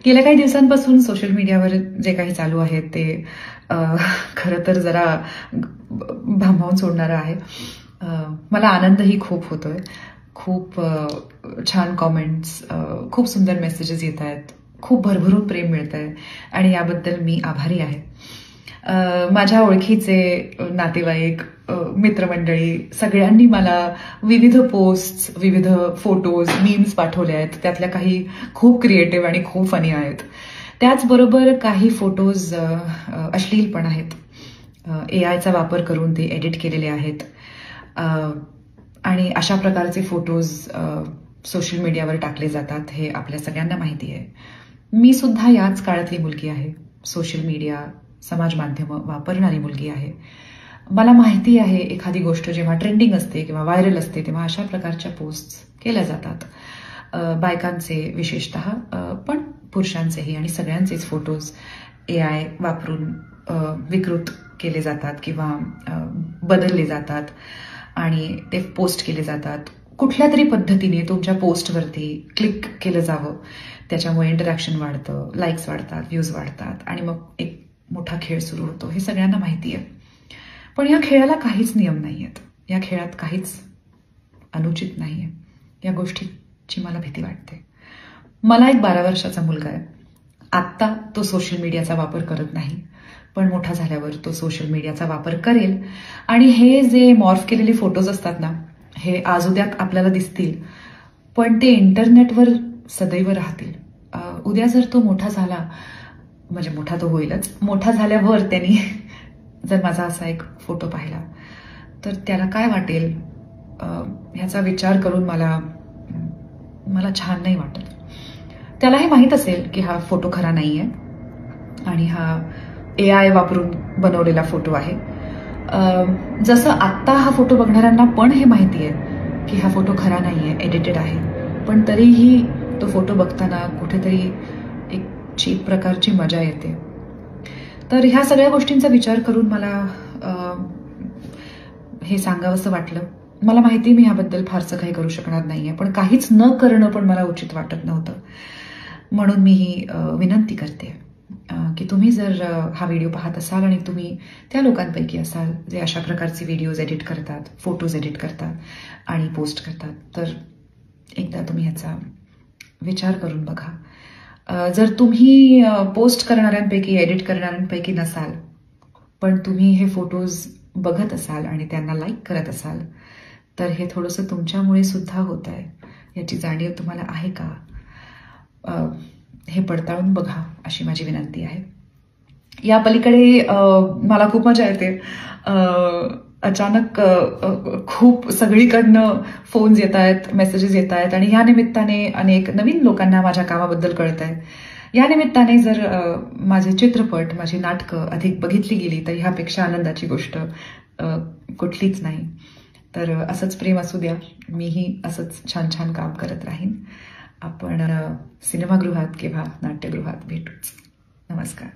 गेल्या काही दिवसांपासून सोशल मीडियावर जे काही चालू आहे ते खरं तर जरा भांबावून सोडणारं आहे. मला आनंदही खूप होतोय. खूप छान कॉमेंट्स, खूप सुंदर मेसेजेस येत आहेत, खूप भरभरून प्रेम मिळतंय आणि याबद्दल मी आभारी आहे. माझ्या ओळखीचे नातेवाईक, मित्रमंडळी सगळ्यांनी मला विविध पोस्ट्स, विविध फोटोज, मीम्स पाठवले आहेत. त्यातल्या काही खूप क्रिएटिव्ह आणि खूप फनी आहेत. त्याचबरोबर काही फोटोज अश्लील पण आहेत. एआयचा वापर करून ते एडिट केलेले आहेत आणि अशा प्रकारचे फोटोज सोशल मीडियावर टाकले जातात हे आपल्या सगळ्यांना माहिती आहे. मी सुद्धा याच काळातली मुलगी आहे. सोशल मीडिया, समाज माध्यमं वापरणारी मुलगी आहे. मला माहिती आहे एखादी गोष्ट जेव्हा ट्रेंडिंग असते किंवा व्हायरल असते तेव्हा अशा प्रकारच्या पोस्ट केल्या जातात. बायकांचे विशेषतः, पण पुरुषांचेही आणि सगळ्यांचेच फोटोज एआय वापरून विकृत केले जातात किंवा बदलले जातात आणि ते पोस्ट केले जातात. कुठल्या तरी पद्धतीने तुमच्या पोस्टवरती क्लिक केलं जावं, त्याच्यामुळे इंटरॅक्शन वाढतं, लाईक्स वाढतात, व्ह्यूज वाढतात आणि मग एक मोठा खेळ सुरू होतो. हे सगळ्यांना माहिती आहे. पण या खेळाला काहीच नियम नाही आहेत. या खेळात काहीच अनुचित नाही आहे. या गोष्टीची मला भीती वाटते. मला एक 12 वर्षाचा मुलगा आहे. आत्ता तो सोशल मीडियाचा वापर करत नाही, पण मोठा झाल्यावर तो सोशल मीडियाचा वापर करेल आणि हे जे मॉर्फ केलेले फोटोज असतात ना, हे आज उद्या आपल्याला दिसतील, पण ते इंटरनेटवर सदैव राहतील. उद्या जर तो मोठा झाला, म्हणजे मोठा तो होईलच, मोठा झाल्यावर त्यांनी जर माझा असा एक फोटो पाहिला तर त्याला काय वाटेल ह्याचा विचार करून मला छान नाही वाटत. त्याला हे माहीत असेल की हा फोटो खरा नाहीये आणि हा एआय वापरून बनवलेला फोटो आहे. जसं आत्ता हा फोटो बघणाऱ्यांना पण हे माहिती आहे की हा फोटो खरा नाहीये, एडिटेड आहे, पण तरीही तो फोटो बघताना कुठेतरी एक चीप प्रकारची मजा येते. तर ह्या सगळ्या गोष्टींचा विचार करून मला हे सांगावंसं वाटलं. मला माहिती मी ह्याबद्दल फारसं काही करू शकणार नाहीये, पण काहीच न करणं पण मला उचित वाटत नव्हतं. म्हणून मी ही विनंती करते की तुम्ही जर हा व्हिडिओ पाहत असाल आणि तुम्ही त्या लोकांपैकी असाल जे अशा प्रकारचे व्हिडिओज एडिट करतात, फोटोज एडिट करतात आणि पोस्ट करतात, तर एकदा तुम्ही ह्याचा विचार करून बघा. जर तुम्ही पोस्ट करणाऱ्यांपैकी, एडिट करणाऱ्यांपैकी नसाल, पण तुम्ही हे फोटोज बघत असाल आणि त्यांना लाईक करत असाल, तर हे थोडंसं तुमच्यामुळे सुद्धा होत आहे. याची जाणीव तुम्हाला आहे का? हे पडताळून बघा अशी माझी विनंती आहे. या पलीकडे मला खूप मजा येते. अचानक खूप सगळीकडनं फोन्स येत आहेत, मेसेजेस येत आहेत आणि या निमित्ताने अनेक नवीन लोकांना माझ्या कामाबद्दल कळत आहे. या निमित्ताने जर माझे चित्रपट, माझी नाटकं अधिक बघितली गेली तर ह्यापेक्षा आनंदाची गोष्ट कुठलीच नाही. तर असंच प्रेम असू द्या. मीही असंच छान छान काम करत राहीन. आपण सिनेमागृहात किंवा नाट्यगृहात भेटूच. नमस्कार.